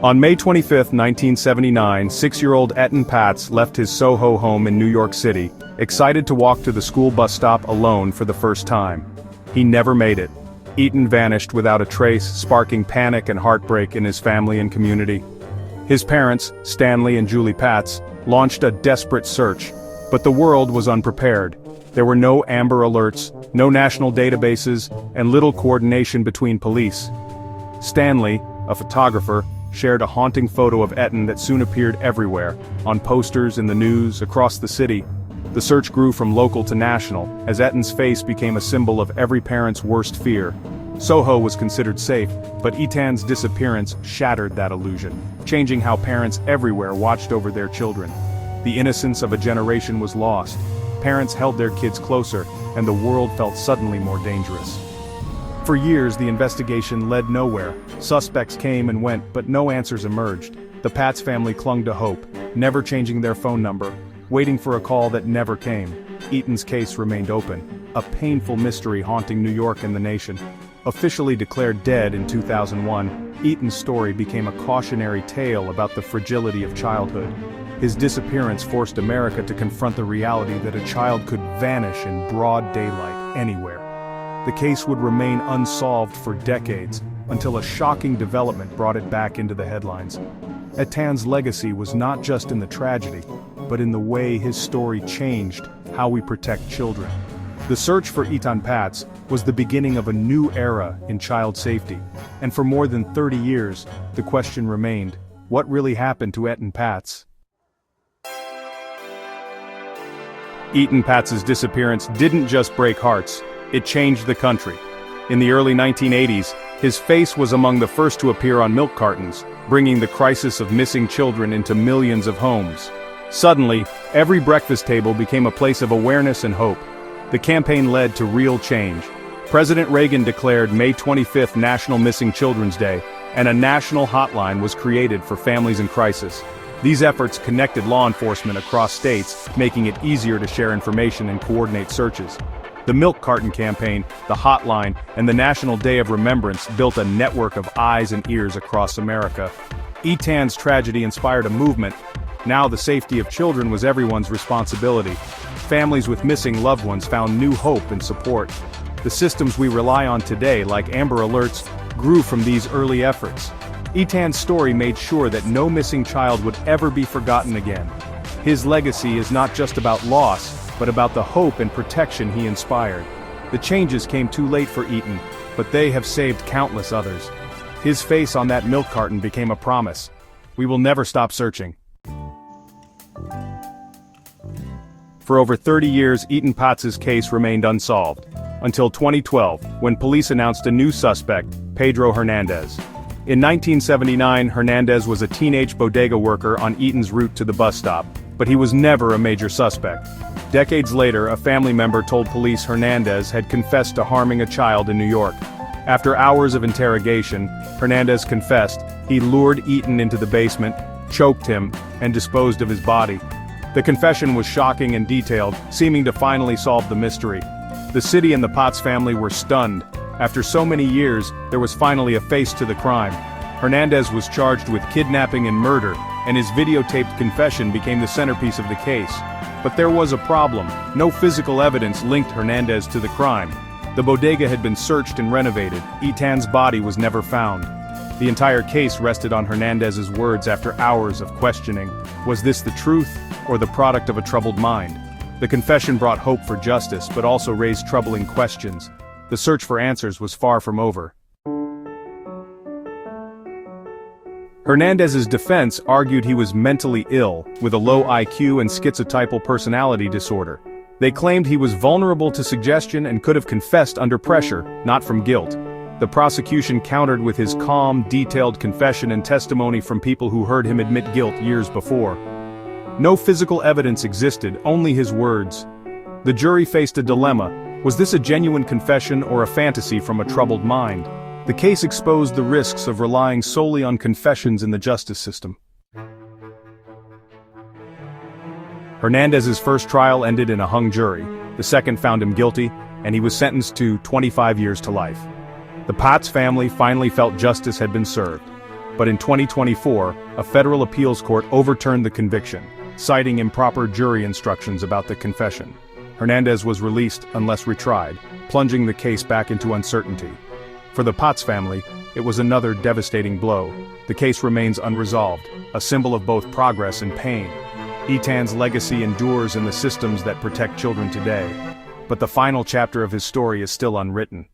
On May 25, 1979, 6-year-old Etan Patz left his Soho home in New York City, excited to walk to the school bus stop alone for the first time. He never made it. Etan vanished without a trace, sparking panic and heartbreak in his family and community. His parents, Stanley and Julie Patz, launched a desperate search, but the world was unprepared. There were no Amber Alerts, no national databases, and little coordination between police. Stanley, a photographer, shared a haunting photo of Etan that soon appeared everywhere, on posters, in the news, across the city. The search grew from local to national, as Etan's face became a symbol of every parent's worst fear. Soho was considered safe, but Etan's disappearance shattered that illusion, changing how parents everywhere watched over their children. The innocence of a generation was lost. Parents held their kids closer, and the world felt suddenly more dangerous. For years, the investigation led nowhere. Suspects came and went, but no answers emerged. The Patz family clung to hope, never changing their phone number, waiting for a call that never came. Etan's case remained open, a painful mystery haunting New York and the nation. Officially declared dead in 2001, Etan's story became a cautionary tale about the fragility of childhood. His disappearance forced America to confront the reality that a child could vanish in broad daylight anywhere. The case would remain unsolved for decades, until a shocking development brought it back into the headlines. Etan's legacy was not just in the tragedy, but in the way his story changed how we protect children. The search for Etan Patz was the beginning of a new era in child safety, and for more than 30 years, the question remained, what really happened to Etan Patz? Etan Patz's disappearance didn't just break hearts, it changed the country. In the early 1980s, his face was among the first to appear on milk cartons, bringing the crisis of missing children into millions of homes. Suddenly, every breakfast table became a place of awareness and hope. The campaign led to real change. President Reagan declared May 25th National Missing Children's Day, and a national hotline was created for families in crisis. These efforts connected law enforcement across states, making it easier to share information and coordinate searches. The Milk Carton Campaign, the Hotline, and the National Day of Remembrance built a network of eyes and ears across America. Etan's tragedy inspired a movement. Now the safety of children was everyone's responsibility. Families with missing loved ones found new hope and support. The systems we rely on today, like Amber Alerts, grew from these early efforts. Etan's story made sure that no missing child would ever be forgotten again. His legacy is not just about loss, but about the hope and protection he inspired. The changes came too late for Etan, but they have saved countless others. His face on that milk carton became a promise. We will never stop searching. For over 30 years, Etan Patz's case remained unsolved, until 2012, when police announced a new suspect, Pedro Hernandez. In 1979, Hernandez was a teenage bodega worker on Etan's route to the bus stop, but he was never a major suspect. Decades later, a family member told police Hernandez had confessed to harming a child in New York. After hours of interrogation, Hernandez confessed he lured Etan into the basement, choked him, and disposed of his body. The confession was shocking and detailed, seeming to finally solve the mystery. The city and the Patz family were stunned. After so many years, there was finally a face to the crime. Hernandez was charged with kidnapping and murder, and his videotaped confession became the centerpiece of the case. But there was a problem. No physical evidence linked Hernandez to the crime. The bodega had been searched and renovated. Etan's body was never found. The entire case rested on Hernandez's words after hours of questioning. Was this the truth, or the product of a troubled mind? The confession brought hope for justice, but also raised troubling questions. The search for answers was far from over. Hernandez's defense argued he was mentally ill, with a low IQ and schizotypal personality disorder. They claimed he was vulnerable to suggestion and could have confessed under pressure, not from guilt. The prosecution countered with his calm, detailed confession and testimony from people who heard him admit guilt years before. No physical evidence existed, only his words. The jury faced a dilemma. Was this a genuine confession or a fantasy from a troubled mind? The case exposed the risks of relying solely on confessions in the justice system. Hernandez's first trial ended in a hung jury. The second found him guilty, and he was sentenced to 25 years to life. The Patz family finally felt justice had been served. But in 2024, a federal appeals court overturned the conviction, citing improper jury instructions about the confession. Hernandez was released unless retried, plunging the case back into uncertainty. For the Patz family, it was another devastating blow. The case remains unresolved, a symbol of both progress and pain. Etan's legacy endures in the systems that protect children today. But the final chapter of his story is still unwritten.